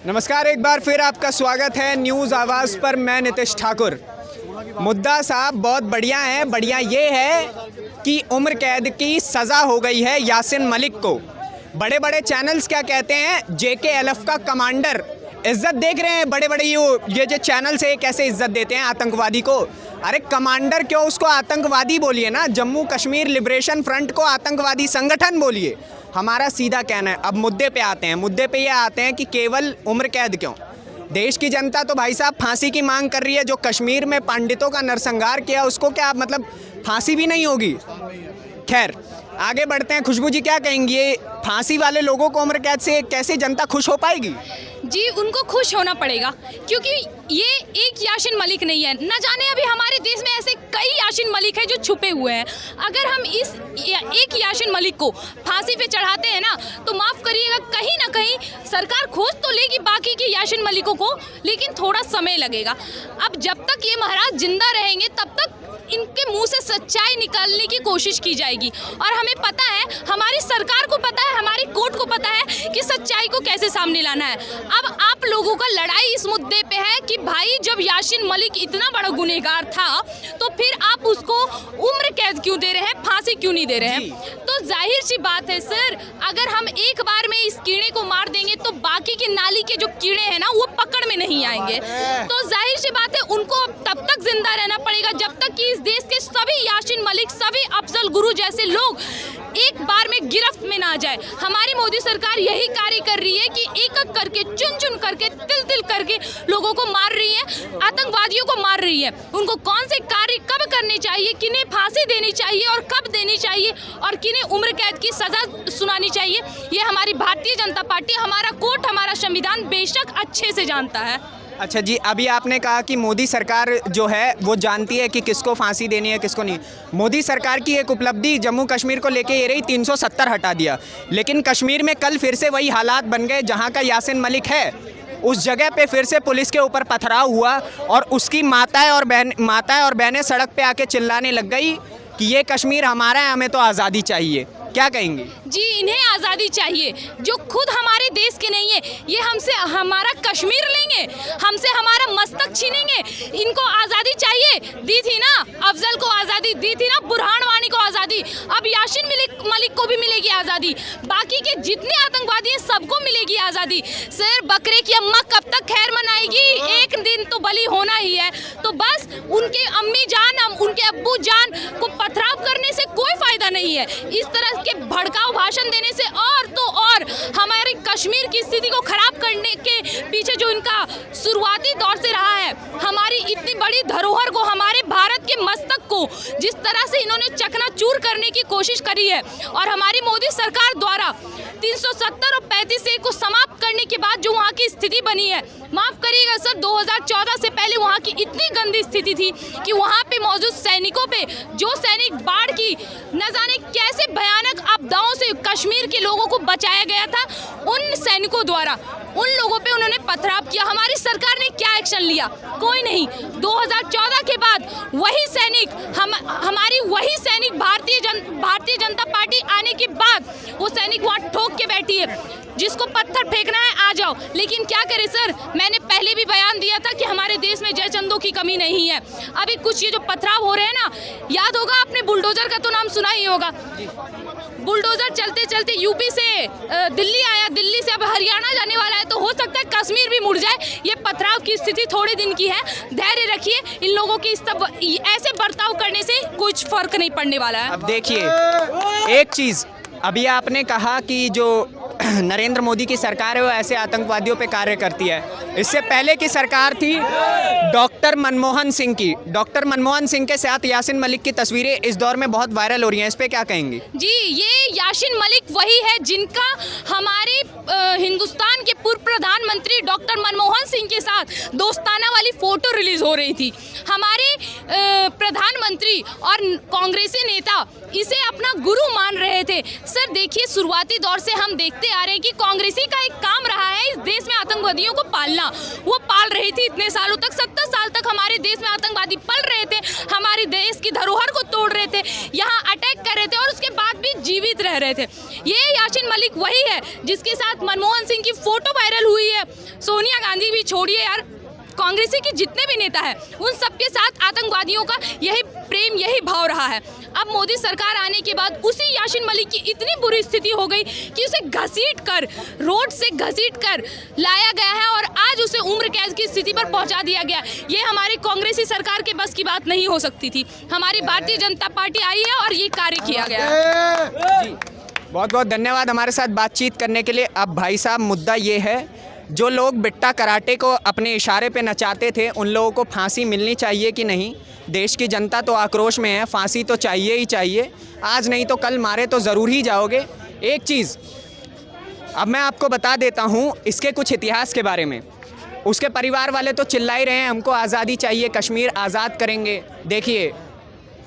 नमस्कार, एक बार फिर आपका स्वागत है न्यूज़ आवाज़ पर। मैं नितिश ठाकुर। मुद्दा साहब बहुत बढ़िया है। बढ़िया ये है कि उम्र कैद की सज़ा हो गई है यासिन मलिक को। बड़े बड़े चैनल्स क्या कहते हैं, JKLF का कमांडर। इज्जत देख रहे हैं बड़े बड़े ये जो चैनल्स है कैसे इज्जत देते हैं आतंकवादी को। अरे कमांडर क्यों, उसको आतंकवादी बोलिए ना। जम्मू कश्मीर लिबरेशन फ्रंट को आतंकवादी संगठन बोलिए। हमारा सीधा कहना है। अब मुद्दे पे आते हैं। मुद्दे पे ये आते हैं कि केवल उम्र कैद क्यों। देश की जनता तो भाई साहब फांसी की मांग कर रही है। जो कश्मीर में पंडितों का नरसंहार किया उसको क्या मतलब फांसी भी नहीं होगी। खैर आगे बढ़ते हैं। खुशबू जी क्या कहेंगी, ये फांसी वाले लोगों को उम्र कैद से कैसे जनता खुश हो पाएगी? जी उनको खुश होना पड़ेगा, क्योंकि ये एक यासिन मलिक नहीं है। न जाने अभी हमारे देश में ऐसे कई यासिन मलिक हैं जो छुपे हुए हैं। अगर हम इस एक यासिन मलिक को फांसी पे चढ़ाते हैं ना, तो माफ़ करिएगा कहीं ना कहीं सरकार खोज तो लेगी बाकी के यासिन मलिकों को, लेकिन थोड़ा समय लगेगा। अब जब तक ये महाराज जिंदा रहेंगे तब तक इनके मुंह से सच्चाई निकालने की कोशिश की जाएगी। और हमें पता है, हमारी सरकार को पता है, हमारी कोर्ट को पता है कि सच्चाई को कैसे सामने लाना है। अब आप लोगों का लड़ाई इस मुद्दे पे है कि भाई जब यासिन मलिक इतना बड़ा गुनहगार था तो फिर आप उसको उम्र कैद क्यों दे रहे हैं, फांसी क्यों नहीं दे रहे हैं? तो जाहिर सी बात है सर, अगर हम एक बार में इस कीड़े को मार देंगे तो बाकी के नाली के जो कीड़े हैं ना वो पकड़ में नहीं आएंगे। तो जाहिर सी बात है उनको तब तक जिंदा रहना पड़ेगा जब तक कि इस देश के सभी यासिन मलिक, सभी अफजल गुरु जैसे लोग एक बार में गिरफ्त में ना जाए। हमारी मोदी सरकार यही कार्य कर रही है कि एक एक करके, चुन चुन करके, तिल तिल करके लोगों को मार रही है, आतंकवादियों को मार रही है। उनको कौन से कार्य कब करने चाहिए, किन्हें फांसी देनी चाहिए और कब देनी चाहिए और किन्हें उम्र कैद की सजा सुनानी चाहिए, ये हमारी भारतीय जनता पार्टी, हमारा कोर्ट, हमारा संविधान बेशक अच्छे से जानता है। अच्छा जी, अभी आपने कहा कि मोदी सरकार जो है वो जानती है कि किसको फांसी देनी है किसको नहीं। मोदी सरकार की एक उपलब्धि जम्मू कश्मीर को लेके ये रही, 370 हटा दिया। लेकिन कश्मीर में कल फिर से वही हालात बन गए। जहाँ का यासिन मलिक है उस जगह पे फिर से पुलिस के ऊपर पथराव हुआ और उसकी माताएं और बहनें सड़क पे आके चिल्लाने लग गई कि ये कश्मीर हमारा है, हमें तो आज़ादी चाहिए। क्या कहेंगे? जी इन्हें आज़ादी चाहिए जो खुद हमारे देश के नहीं है। ये हमसे हमारा कश्मीर लेंगे, हमसे हमारा मस्तक छीनेंगे। इनको आज़ादी चाहिए, दी थी ना अफजल को आज़ादी, दी थी ना बुरहान वानी को आज़ादी। अब यासिन मलिक को भी मिलेगी आज़ादी, बाकी के जितने आतंकवादी हैं सबको मिलेगी आज़ादी। सर बकरे की अम्मा कब तक खैर मनाएगी? एक दिन तो बलि होना ही है। तो बस उनके अम्मी जान, उनके अब्बू जान को पथराव करने से कोई फायदा नहीं है। इस तरह के भड़काऊ भाषण देने से और हमारे कश्मीर की स्थिति को खराब करने के पीछे जो इनका शुरुआती दौर से रहा है, हमारी इतनी बड़ी धरोहर को, हमारे भारत के मस्तक को जिस तरह से इन्होंने चकनाचूर करने की कोशिश करी है, और हमारी मोदी सरकार द्वारा 370 और 35A को समाप्त करने के बाद जो वहाँ की स्थिति बनी है, माफ़ करिएगा सर, 2014 से पहले वहाँ की इतनी गंदी स्थिति थी कि वहाँ पे मौजूद सैनिकों पे, जो सैनिक बाढ़ की न जाने कैसे भयानक आपदाओं से कश्मीर के लोगों को बचाया गया था, उन सैनिकों द्वारा उन लोगों पे उन्होंने पथराव किया। हमारी सरकार ने क्या एक्शन लिया? कोई नहीं। 2014 के बाद वही सैनिक, हमारी वही सैनिक, भारतीय जनता पार्टी आने के बाद वो सैनिक वहाँ ठोक के बैठी है, जिसको पत्थर फेंकना है आ जाओ। लेकिन क्या करें सर, मैंने पहले भी बयान दिया था कि हमारे देश में जयचंदों की कमी नहीं है। अभी कुछ ये जो पथराव हो रहे हैं ना, याद होगा आपने बुलडोजर का तो नाम सुना ही होगा। बुलडोजर चलते चलते यूपी से दिल्ली आया, दिल्ली से अब हरियाणा जाने वाला है, तो हो सकता है कश्मीर भी मुड़ जाए। ये पथराव की स्थिति थोड़े दिन की है, धैर्य रखिए। इन लोगों की ऐसे बर्ताव करने से कुछ फर्क नहीं पड़ने वाला है। अब देखिए एक चीज़, अभी आपने कहा कि जो नरेंद्र मोदी की सरकार है वो ऐसे आतंकवादियों पे कार्य करती है। इससे पहले की सरकार थी डॉक्टर मनमोहन सिंह की। डॉक्टर मनमोहन सिंह के साथ यासिन मलिक की तस्वीरें इस दौर में बहुत वायरल हो रही हैं, इस पे क्या कहेंगे? जी ये यासिन मलिक वही है जिनका हमारे हिंदुस्तान के पूर्व प्रधानमंत्री डॉक्टर मनमोहन सिंह के साथ दोस्ताना वाली फोटो रिलीज हो रही थी। हमारे प्रधानमंत्री और कांग्रेसी नेता इसे अपना गुरु मान रहे थे। सर देखिए, शुरुआती दौर से हम देखते आ रहे हैं कि कांग्रेसी का एक काम रहा है इस देश में आतंकवादियों को पालना। वो पाल रही थी इतने सालों तक, 70 साल तक हमारे देश में आतंकवादी पल रहे थे, हमारे देश की धरोहर को तोड़ रहे थे। यहाँ अटैक कर रहे थे और उसके बाद भी जीवित रह रहे थे। ये यासीन मलिक वही है जिसके साथ मनमोहन सिंह की फोटो वायरल हुई है। सोनिया गांधी भी छोड़िए यार, कांग्रेसी के जितने भी नेता हैं उन सबके साथ आतंकवादियों का यही प्रेम, यही भाव रहा है। अब मोदी सरकार आने के बाद उसी यासीन मलिक की इतनी बुरी स्थिति हो गई कि उसे घसीट कर, रोड से घसीट कर लाया गया है और आज उसे उम्र कैद की स्थिति पर पहुंचा दिया गया। ये हमारी कांग्रेसी सरकार के बस की बात नहीं हो सकती थी। हमारी भारतीय जनता पार्टी आई है और ये कार्य किया गया है। जी, बहुत बहुत धन्यवाद हमारे साथ बातचीत करने के लिए। अब भाई साहब, मुद्दा ये है, जो लोग बिट्टा कराटे को अपने इशारे पे नचाते थे उन लोगों को फांसी मिलनी चाहिए कि नहीं? देश की जनता तो आक्रोश में है, फांसी तो चाहिए ही चाहिए। आज नहीं तो कल मारे तो ज़रूर ही जाओगे। एक चीज़ अब मैं आपको बता देता हूँ इसके कुछ इतिहास के बारे में। उसके परिवार वाले तो चिल्ला ही रहे हैं हमको आज़ादी चाहिए, कश्मीर आज़ाद करेंगे। देखिए,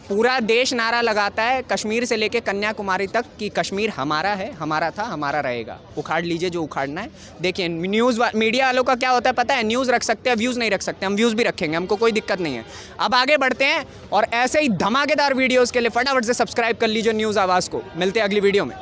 पूरा देश नारा लगाता है कश्मीर से लेके कन्याकुमारी तक कि कश्मीर हमारा है, हमारा था, हमारा रहेगा। उखाड़ लीजिए जो उखाड़ना है। देखिए, मीडिया वालों का क्या होता है पता है? न्यूज़ रख सकते हैं, व्यूज़ नहीं रख सकते। हम व्यूज़ भी रखेंगे, हमको कोई दिक्कत नहीं है। अब आगे बढ़ते हैं और ऐसे ही धमाकेदार वीडियोज़ के लिए फटाफट से सब्सक्राइब कर लीजिए न्यूज़ आवाज़ को। मिलते हैं अगली वीडियो में।